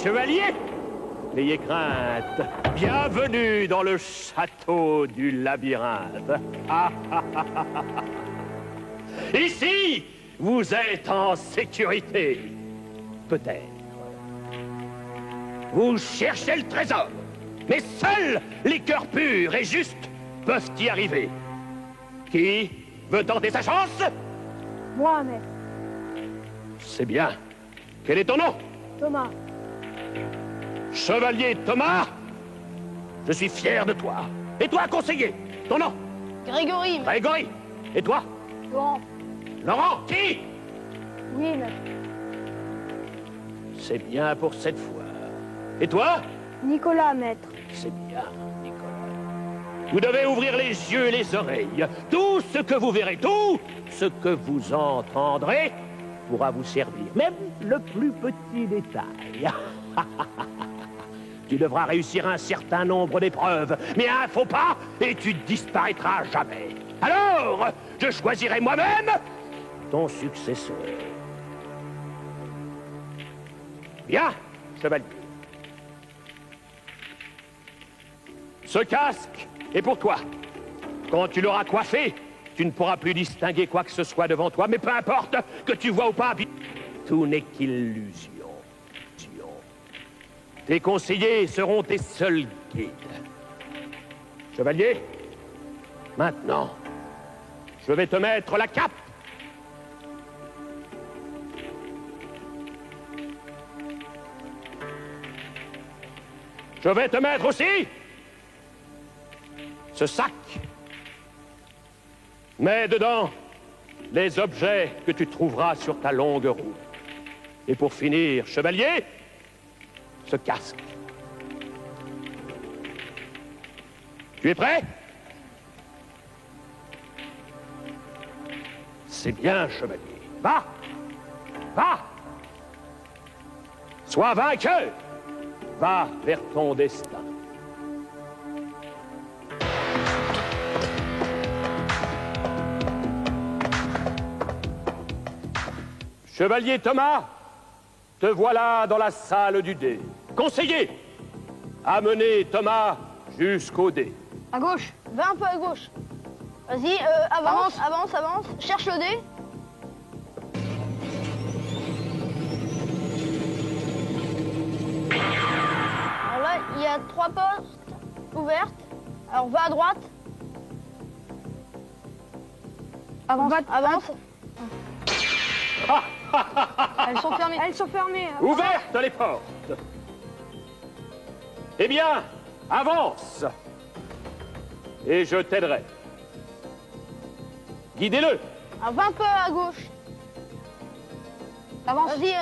chevaliers, n'ayez crainte. Bienvenue dans le château du labyrinthe. Ici, vous êtes en sécurité. Peut-être. Vous cherchez le trésor, mais seuls les cœurs purs et justes peuvent y arriver. Qui veut tenter sa chance? Moi, maître. C'est bien. Quel est ton nom? Thomas. Chevalier Thomas, je suis fier de toi. Et toi, conseiller, ton nom? Grégory. Grégory. Et toi? Laurent. Laurent, qui? Oui, maître. C'est bien pour cette fois. Et toi? Nicolas, maître. C'est bien, Nicolas. Vous devez ouvrir les yeux et les oreilles. Tout ce que vous verrez, tout ce que vous entendrez pourra vous servir. Même le plus petit détail. Tu devras réussir un certain nombre d'épreuves, mais un faux pas et tu disparaîtras jamais. Alors, je choisirai moi-même ton successeur. Bien, chevalier. Ce casque est pour toi. Quand tu l'auras coiffé, tu ne pourras plus distinguer quoi que ce soit devant toi, mais peu importe que tu vois ou pas, tout n'est qu'illusion. Tes conseillers seront tes seuls guides. Chevalier, maintenant, je vais te mettre la cape. Je vais te mettre aussi ce sac. Mets dedans les objets que tu trouveras sur ta longue route. Et pour finir, chevalier, ce casque. Tu es prêt? C'est bien, chevalier. Va! Va! Sois vainqueur! Va vers ton destin. Chevalier Thomas, te voilà dans la salle du dé. Conseiller, amenez Thomas jusqu'au dé. À gauche. Va un peu à gauche. Vas-y, avance. Cherche le dé. Alors là, il y a 3 postes ouvertes. Alors va à droite. Avance. Elles sont fermées. Ouvertes les portes. Eh bien, avance. Et je t'aiderai. Guidez-le. Va un peu à gauche. Avance. Vas-y,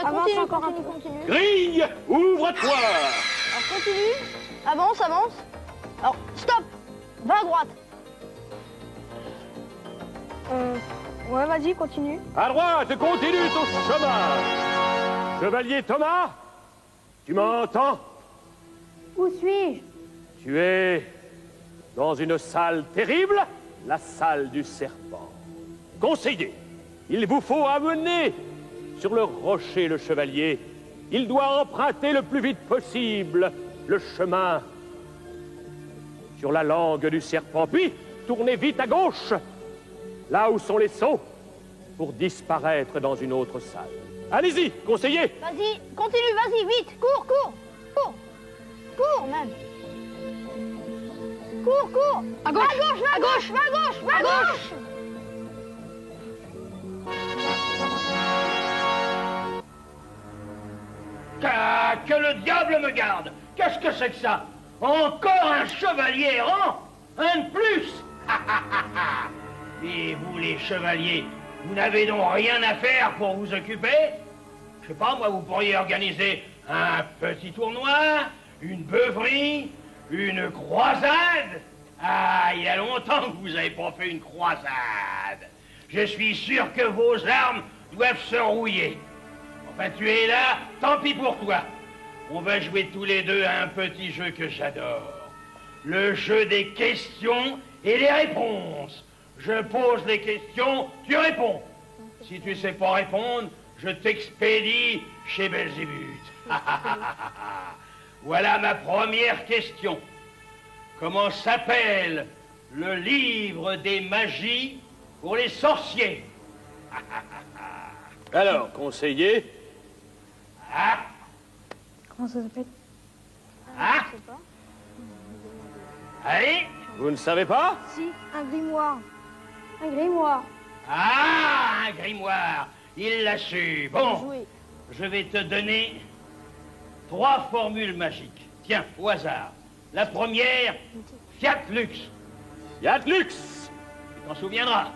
continue. Grille, ouvre-toi. Alors continue. Avance. Alors, stop. Va à droite. Ouais, vas-y, continue. À droite, continue ton chemin. Chevalier Thomas, tu m'entends? Où suis-je? Tu es dans une salle terrible, la salle du serpent. Conseiller, il vous faut amener sur le rocher le chevalier. Il doit emprunter le plus vite possible le chemin sur la langue du serpent, puis tourner vite à gauche, là où sont les sceaux, pour disparaître dans une autre salle. Allez-y, conseiller. Vas-y, continue, vas-y, vite, cours, même. Cours. À gauche, va à gauche. Que le diable me garde! Qu'est-ce que c'est que ça? Encore un chevalier errant? Un de plus! Et vous, les chevaliers, vous n'avez donc rien à faire pour vous occuper? Je sais pas, moi, vous pourriez organiser un petit tournoi, une beuverie, une croisade. Ah, il y a longtemps que vous n'avez pas fait une croisade. Je suis sûr que vos armes doivent se rouiller. Enfin, tu es là, tant pis pour toi. On va jouer tous les deux à un petit jeu que j'adore. Le jeu des questions et des réponses. Je pose les questions, tu réponds. Si tu sais pas répondre, je t'expédie chez Belzébuth. Voilà ma première question. Comment s'appelle le livre des magies pour les sorciers? Alors, conseiller, Ah, Comment ça s'appelle? ah, Je sais pas. allez. vous ne savez pas? Si, un grimoire. Un grimoire. Ah, un grimoire. Il l'a su. Bon, Jouer. je vais te donner 3 formules magiques. Tiens, au hasard. La première, Fiat Lux. Fiat Lux. Tu t'en souviendras.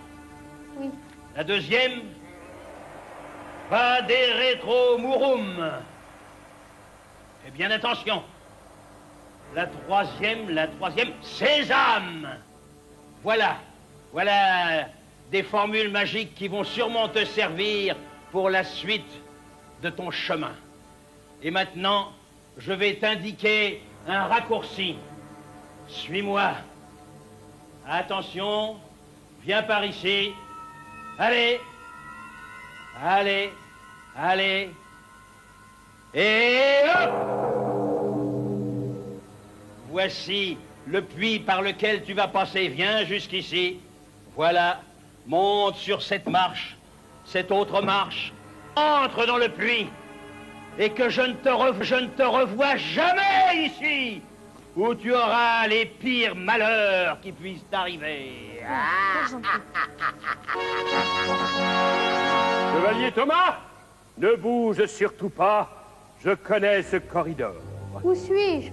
Oui. La deuxième, Vadere Murum. Fais bien attention. La troisième, Sésame. Voilà des formules magiques qui vont sûrement te servir pour la suite de ton chemin. Et maintenant, je vais t'indiquer un raccourci. Suis-moi. Attention, viens par ici. Allez, allez, allez. Et hop! Voici le puits par lequel tu vas passer. Viens jusqu'ici. Voilà. Monte sur cette marche, cette autre marche. Entre dans le puits. Et que je ne te revois jamais ici, où tu auras les pires malheurs qui puissent t'arriver. Chevalier Thomas, ne bouge surtout pas. Je connais ce corridor. Où suis-je?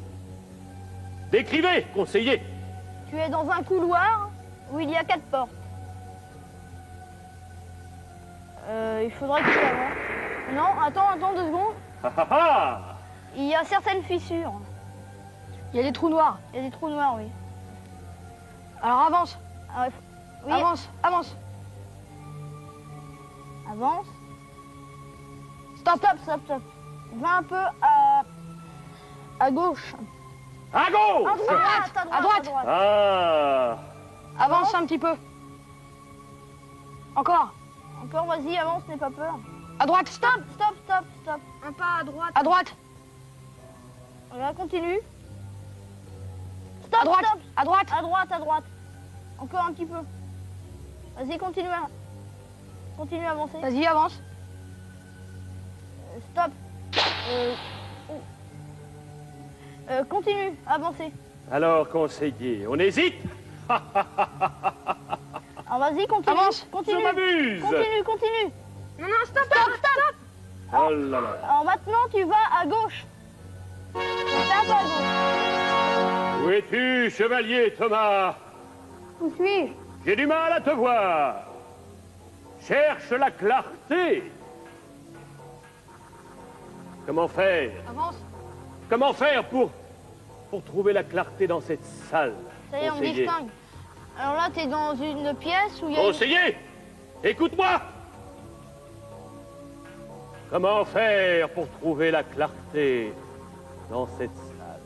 Décrivez, conseiller. Tu es dans un couloir où il y a 4 portes. Il faudrait que tu avances. Non, attends 2 secondes. Ha ha ha. Il y a certaines fissures. Il y a des trous noirs. Il y a des trous noirs, oui. Alors avance. Oui. Avance. Avance. Stop. Va un peu à gauche. À gauche. À droite. Ah. Avance un petit peu. Encore, vas-y, avance, n'aie pas peur. À droite. Stop. Un pas à droite. À droite. Voilà, continue. Stop. À droite. Encore un petit peu. Vas-y, continue à avancer. Vas-y, avance. Stop. Continue à avancer. Alors, conseiller, on hésite? Alors vas-y, continue. Avance. Je Continue. m'amuse. Continue. Non, stop. Oh là là. Alors maintenant, tu vas à gauche. Fais un pas à gauche. Où es-tu, chevalier Thomas? Où suis-je? J'ai du mal à te voir. Cherche la clarté. Comment faire? Avance. Comment faire pour trouver la clarté dans cette salle? Ça y est, on conseiller? distingue. Alors là, t'es dans une pièce où il y a... Conseiller, écoute-moi. Comment faire pour trouver la clarté dans cette salle?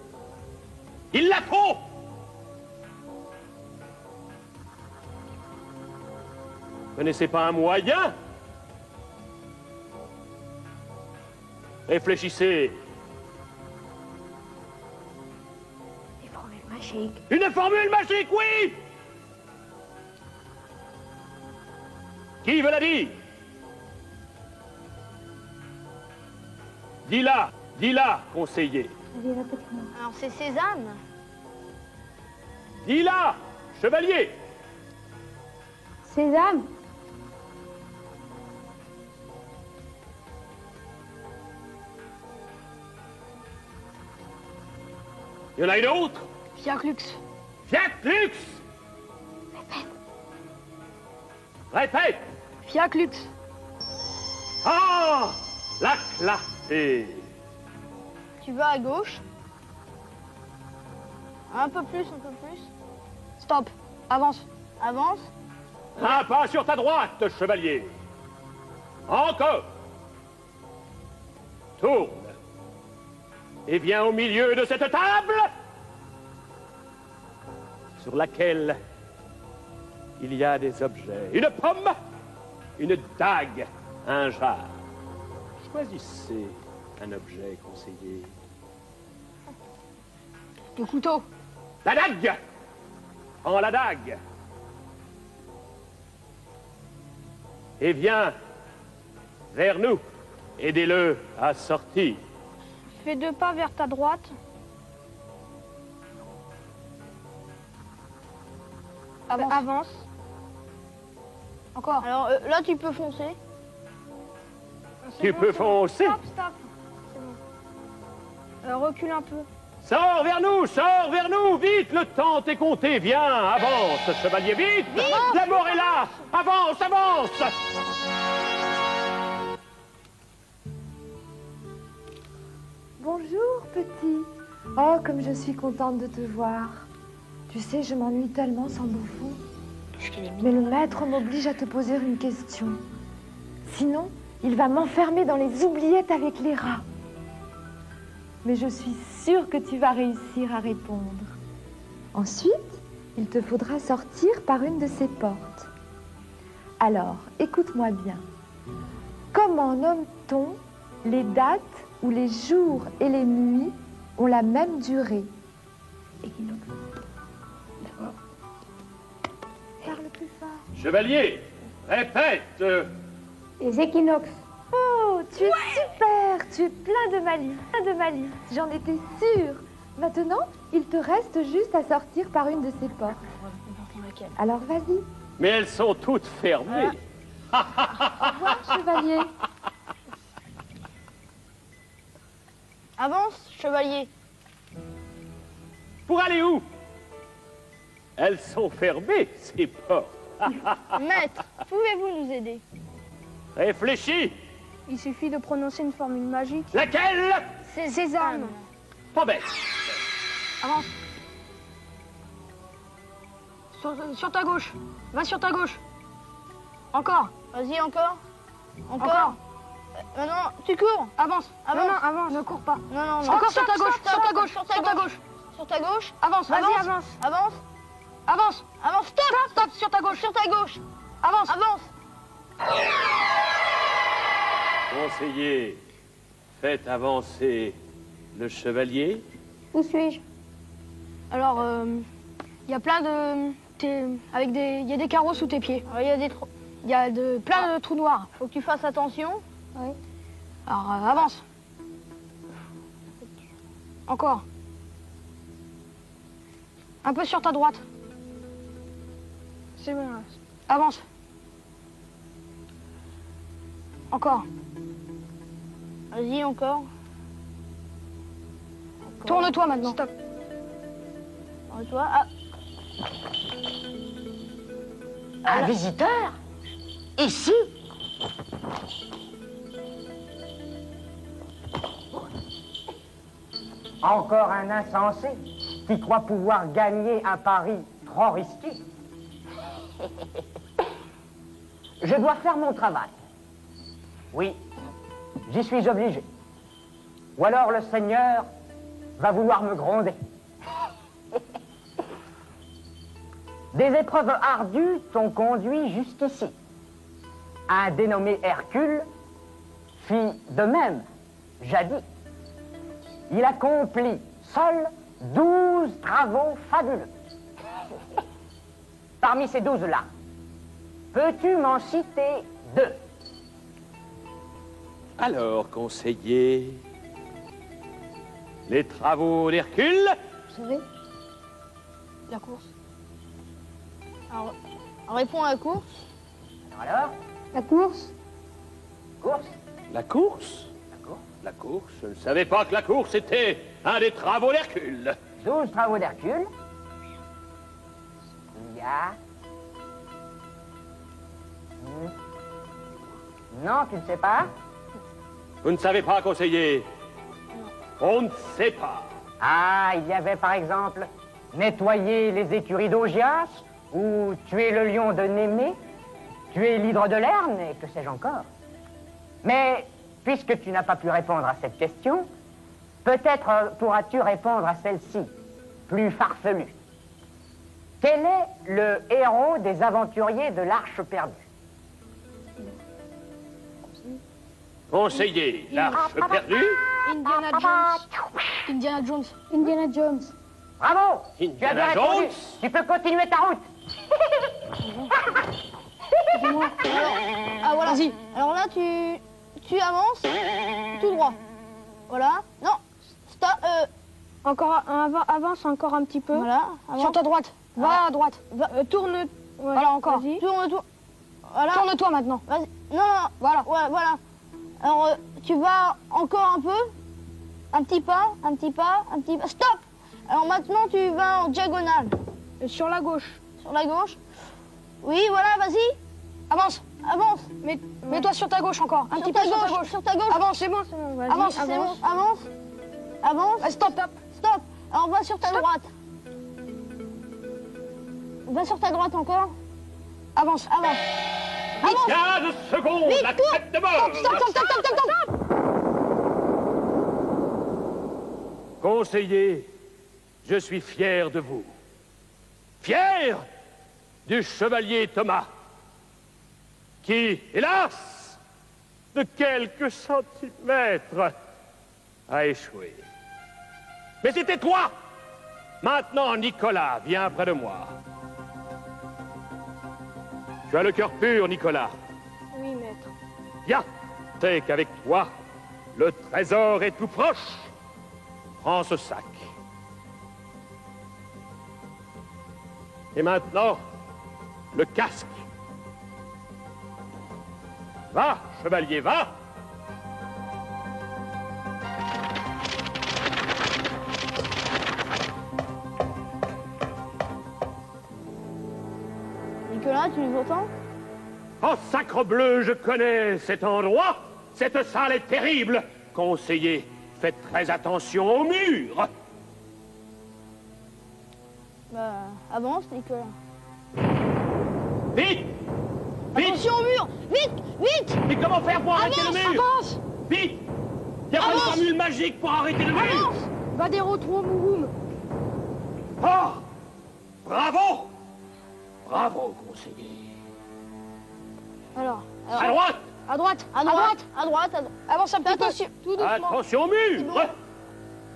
Il la faut. Connaissez pas un moyen? Réfléchissez. Des formules magiques. Une formule magique, oui! Qui veut la dire? Dis-la, conseiller. Allez, répète-moi. Alors c'est Sésame. Dis-la, chevalier. Sésame. Il y en a une autre? Fiaclux. Fiat Lux. Répète. Fiaclux. Ah, la clarté. Tu vas à gauche. Un peu plus. Stop. Avance. Un pas sur ta droite, chevalier. Encore. Tourne. Et viens au milieu de cette table sur laquelle il y a des objets. Une pomme, une dague, un jarre. Choisissez un objet, conseiller. Le couteau. La dague! Prends la dague. Et viens vers nous. Aidez-le à sortir. Fais 2 pas vers ta droite. Avance. Encore. Alors là, tu peux foncer. Tu peux foncer. Stop. C'est bon. Recule un peu. Sors vers nous, vite, le temps t'est compté, viens, avance, chevalier, vite, la mort est là, avance. Bonjour, petit. Oh, comme je suis contente de te voir. Tu sais, je m'ennuie tellement sans Bouffon. Mais le maître m'oblige à te poser une question. Sinon, il va m'enfermer dans les oubliettes avec les rats. Mais je suis sûre que tu vas réussir à répondre. Ensuite, il te faudra sortir par une de ces portes. Alors, écoute-moi bien. Comment nomme-t-on les dates où les jours et les nuits ont la même durée? Parle plus fort. Chevalier, répète. Les équinoxes. Oh, tu es super! Tu es plein de malice, j'en étais sûre. Maintenant, il te reste juste à sortir par une de ces portes. Alors vas-y. Mais elles sont toutes fermées. Au revoir, chevalier. Avance, chevalier. Pour aller où? Elles sont fermées, ces portes. Maître, pouvez-vous nous aider? Réfléchis. Il suffit de prononcer une formule magique. Laquelle? C'est Sésame. Pas bête. Avance. Sur ta gauche. Va sur ta gauche. Encore. Vas-y, encore. Encore. Non, tu cours. Avance. Non, avance. Ne cours pas. Non. Encore sur ta gauche. Sur ta gauche. Sur ta gauche. Avance. Vas-y, avance. Avance. Stop. Sur ta gauche. Avance. Conseiller, faites avancer le chevalier. Où suis-je? Alors, il y a plein de... Il y a des carreaux sous tes pieds. Il y a plein de trous noirs. Faut que tu fasses attention. Oui. Alors, avance. Encore. Un peu sur ta droite. C'est bon, là. Avance. Encore. Vas-y, encore. Tourne-toi maintenant. Stop. Tourne-toi. Un visiteur? Ici? Encore un insensé qui croit pouvoir gagner un pari trop risqué. Je dois faire mon travail. Oui, j'y suis obligé. Ou alors le Seigneur va vouloir me gronder. Des épreuves ardues t'ont conduit jusqu'ici. Un dénommé Hercule fit de même, jadis. Il accomplit seul 12 travaux fabuleux. Parmi ces 12-là, peux-tu m'en citer 2? Alors, conseiller, les travaux d'Hercule? Vous savez, la course. Alors, réponds à la course. Alors, La course. course? La course? La course? Je ne savais pas que la course était un des travaux d'Hercule. 12 travaux d'Hercule. Il y a... Non, tu ne sais pas? Vous ne savez pas, conseiller? On ne sait pas. Ah, il y avait par exemple nettoyer les écuries d'Augias, ou tuer le lion de Némée, tuer l'hydre de Lerne, et que sais-je encore. Mais, puisque tu n'as pas pu répondre à cette question, peut-être pourras-tu répondre à celle-ci, plus farfelue. Quel est le héros des aventuriers de l'Arche perdue? Conseiller, l'arche perdue. Indiana Jones. Indiana Jones. Indiana Jones. Bravo! Tu as bien Indiana répondu. Jones. Tu peux continuer ta route. Ah voilà. Vas-y. Alors là, tu avances tout droit. Voilà. Non. Stop. Encore avance encore un petit peu. Voilà. Avance. Sur ta droite. Va à droite. Tourne. Ouais. Voilà encore. Vas-y. Tourne-toi. Voilà. Tourne-toi maintenant. Vas-y. Non, non. Voilà. Ouais, voilà. Alors tu vas encore un peu. Un petit pas. Un petit pas. Un petit pas. Stop. Alors maintenant tu vas en diagonale. Sur la gauche. Sur la gauche. Oui, voilà. Vas-y. Avance. Avance. Mets-toi sur ta gauche encore. Un Sur petit ta peu sur ta gauche. gauche. Sur ta gauche. Avance, c'est bon, c'est bon. Vas-y, Avance. C'est bon. Avance. Avance. Ah, stop. Stop. Alors va sur ta Stop. droite. Va sur ta droite encore. Avance. Avance. Avance. 15 secondes, Vite, la cours. tête de mort. Stop. Conseiller, je suis fier de vous. Fier du chevalier Thomas, qui, hélas, de quelques centimètres, a échoué. Mais c'était toi. Maintenant, Nicolas, viens près de moi. Tu as le cœur pur, Nicolas. Oui, maître. Viens, sais qu'avec toi, le trésor est tout proche. Prends ce sac. Et maintenant, le casque. Va, chevalier, va. Nicolas, tu nous entends? Oh, sacre bleu, je connais cet endroit. Cette salle est terrible. Conseiller, faites très attention au mur. Bah, avance, Nicolas. Vite. Vite. Attention au mur. Vite. Vite. Mais comment faire pour arrêter le mur? Avance. Vite. Il n'y a pas de Avance. formule magique pour arrêter le mur. Avance. Va des mouroum. Oh. Bravo. Bravo, conseiller. Alors, À droite. À droite. à droite. À droite. Avance un petit peu. Attention. Tout doucement. Attention au mur.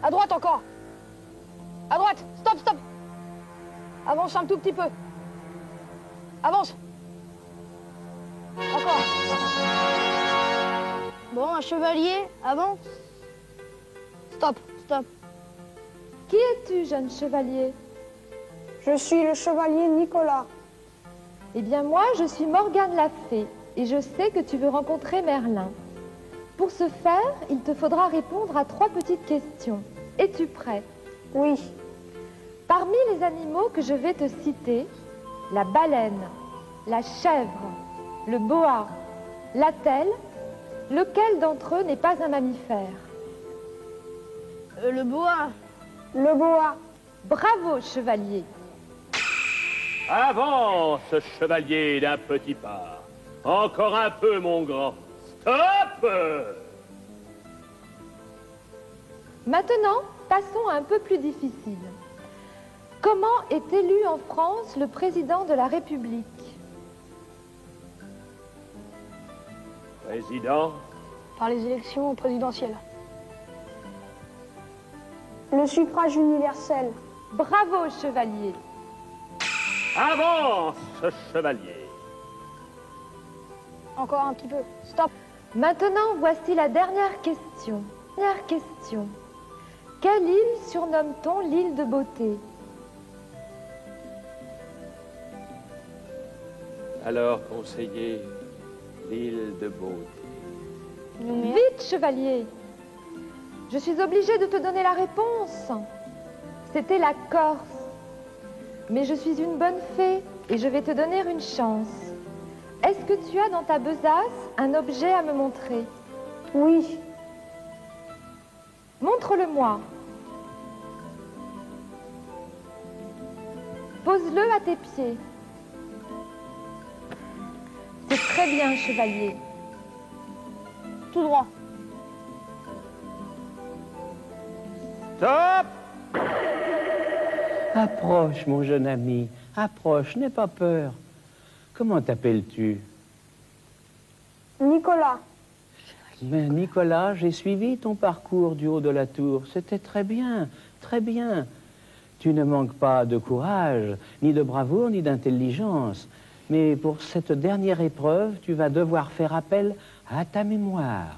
À droite encore. À droite. Stop. Avance un tout petit peu. Avance. Encore. Bon, un chevalier, avance. Stop. Qui es-tu, jeune chevalier? Je suis le chevalier Nicolas. Eh bien moi, je suis Morgane la fée et je sais que tu veux rencontrer Merlin. Pour ce faire, il te faudra répondre à 3 petites questions. Es-tu prêt? Oui. Parmi les animaux que je vais te citer, la baleine, la chèvre, le boa, l'attelle, lequel d'entre eux n'est pas un mammifère? Le boa. Le boa. Bravo, chevalier. Avance, chevalier, d'un petit pas. Encore un peu, mon grand. Stop. Maintenant, passons à un peu plus difficile. Comment est élu en France le président de la République? Président. Par les élections présidentielles. Le suffrage universel. Bravo, chevalier. Avance, chevalier. Encore un petit peu. Stop. Maintenant, voici la dernière question. Dernière question. Quelle île surnomme-t-on l'île de beauté? Alors, conseiller, l'île de beauté. Vite, chevalier. Je suis obligée de te donner la réponse. C'était la Corse. Mais je suis une bonne fée et je vais te donner une chance. Est-ce que tu as dans ta besace un objet à me montrer? Oui. Montre-le-moi. Pose-le à tes pieds. C'est très bien, chevalier. Tout droit. Stop. Approche, mon jeune ami, approche, n'aie pas peur. Comment t'appelles-tu? Nicolas. Mais Nicolas, j'ai suivi ton parcours du haut de la tour. C'était très bien, très bien. Tu ne manques pas de courage, ni de bravoure, ni d'intelligence. Mais pour cette dernière épreuve, tu vas devoir faire appel à ta mémoire.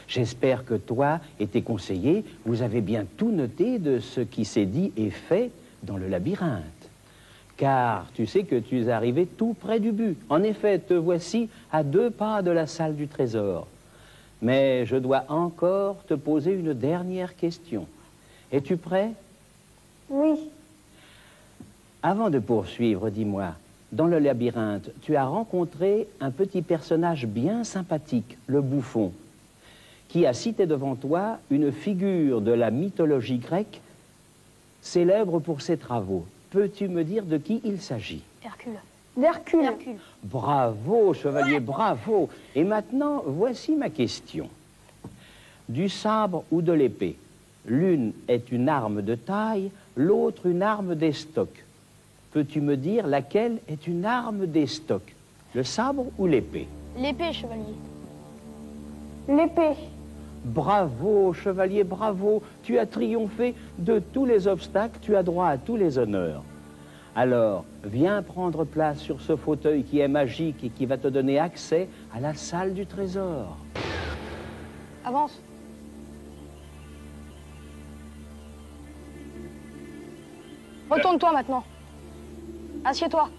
J'espère que toi et tes conseillers, vous avez bien tout noté de ce qui s'est dit et fait dans le labyrinthe. Car tu sais que tu es arrivé tout près du but. En effet, te voici à 2 pas de la salle du trésor. Mais je dois encore te poser une dernière question. Es-tu prêt? Oui. Avant de poursuivre, dis-moi, dans le labyrinthe, tu as rencontré un petit personnage bien sympathique, le bouffon, qui a cité devant toi une figure de la mythologie grecque célèbre pour ses travaux. Peux-tu me dire de qui il s'agit? Hercule. D'Hercule. Hercule. Bravo, chevalier, bravo. Et maintenant, voici ma question. Du sabre ou de l'épée, l'une est une arme de taille, l'autre une arme d'estoc. Peux-tu me dire laquelle est une arme d'estoc, le sabre ou l'épée? L'épée, chevalier. L'épée. Bravo, chevalier, bravo. Tu as triomphé de tous les obstacles, tu as droit à tous les honneurs. Alors, viens prendre place sur ce fauteuil qui est magique et qui va te donner accès à la salle du trésor. Avance. Retourne-toi maintenant. Assieds-toi.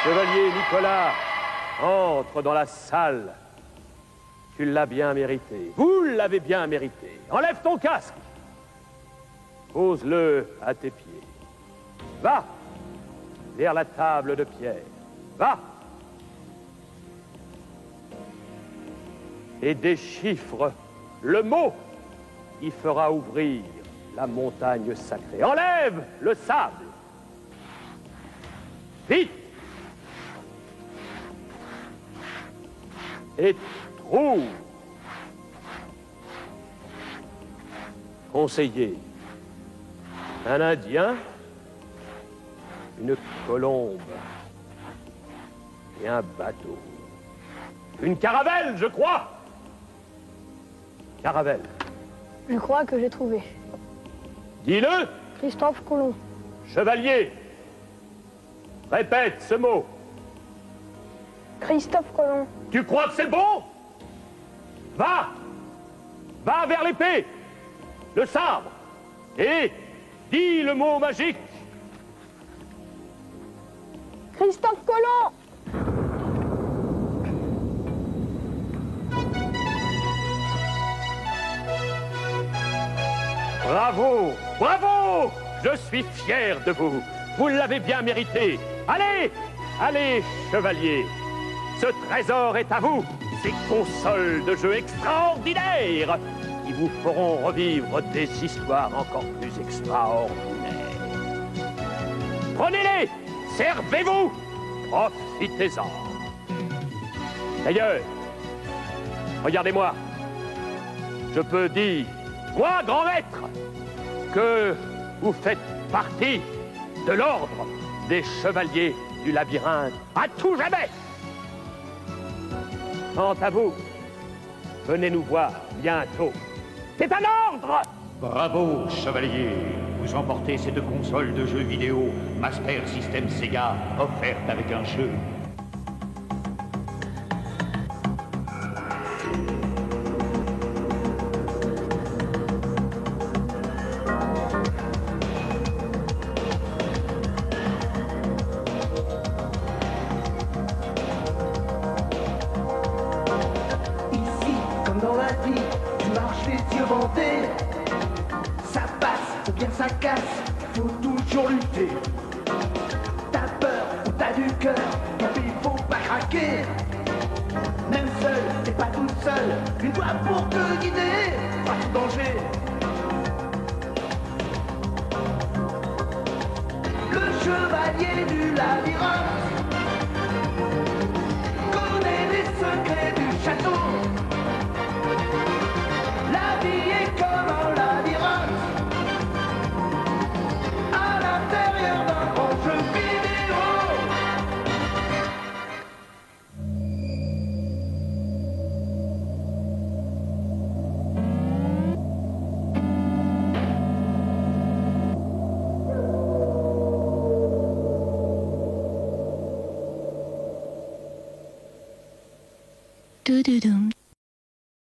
Chevalier Nicolas, entre dans la salle. Tu l'as bien mérité. Vous l'avez bien mérité. Enlève ton casque. Pose-le à tes pieds. Va vers la table de pierre. Va et déchiffre le mot qui fera ouvrir la montagne sacrée. Enlève le sable. Vite. Et trouve. Conseiller. Un Indien, une colombe et un bateau. Une caravelle, je crois. Caravelle. Je crois que j'ai trouvé. Dis-le. Christophe Colomb. Chevalier. Répète ce mot. Christophe Colomb. Tu crois que c'est bon? Va. Va vers l'épée, le sabre, et dis le mot magique. Christophe Colomb. Bravo, bravo. Je suis fier de vous. Vous l'avez bien mérité. Allez, allez, chevalier. Ce trésor est à vous. Ces consoles de jeux extraordinaires qui vous feront revivre des histoires encore plus extraordinaires. Prenez-les, servez-vous, profitez-en. D'ailleurs, regardez-moi. Je peux dire, moi, grand maître, que vous faites partie de l'ordre des chevaliers du labyrinthe à tout jamais. Quant à vous, venez nous voir bientôt. C'est un ordre! Bravo, chevalier. Vous emportez cette console de jeux vidéo Master System Sega, offerte avec un jeu. Do do dum.